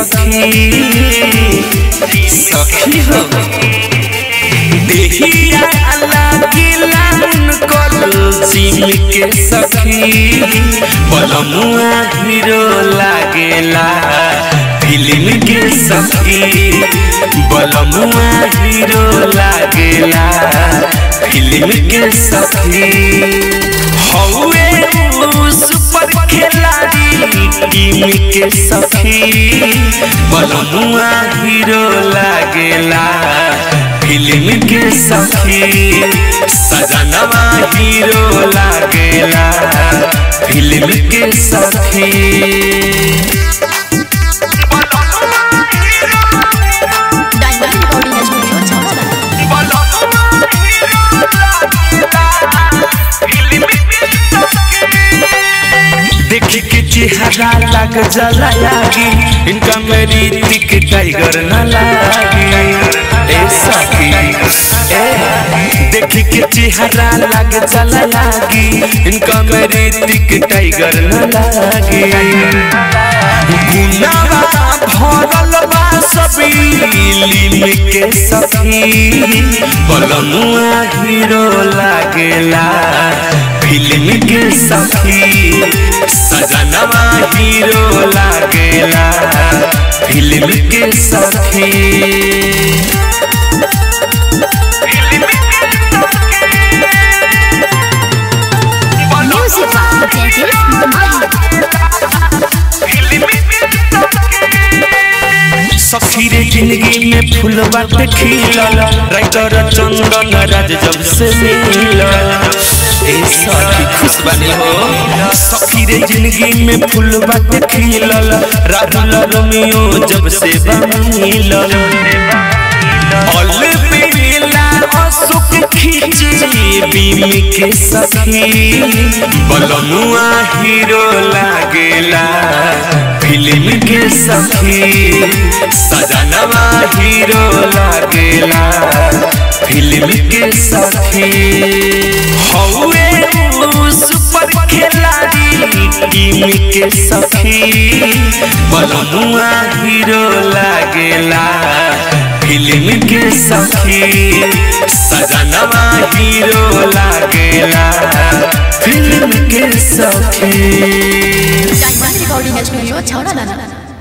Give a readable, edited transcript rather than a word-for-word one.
सखी सखी हो देहिया लागिला उनकर जिम के सखी बलमुआ हीरो लागेला फिल्म के सखी बलमुआ हीरो लागेला फिल्म के सखी हौवे सुपर खिलाड़ी टीम के सखी बलमुआ हीरो लागेला फिल्म के सखी सजनवा हीरो लागेला फिल्म के सखी चेहरा लग जलायागी इनका मेरी टिक टाइगर न लागी ऐसा की देख के चेहरा लग जलायागी इनका मेरी टिक टाइगर न लागी गुनावा भरल बा सबीली में के सखी बलमुआ हीरो लागेला फिल्म के सखी सजनवा हीरो लागेला फिल्म के सखी सखी रे जिंदगी में फूल बाटे खिलल राइटर चंदन राज जब से मिलल सखी खुश बनी हो सखी रे जिंदगी में फूल बाटे खिलल राहुल रोमियो जब से मिलल ऑल बेला अशोक खींची बीम के सखी बलमुआ हीरो लागेला फिल्म के सखी सजनवा हीरो लागेला फिल्म के सखी हौवे सुपर खिलाड़ी टीम के सखी बलमुआ हीरो लागेला फिल्म के सखी सजनवा हीरो लागेला फिल्म के सखी रिकॉर्डिंग स्टूडियो छौड़ा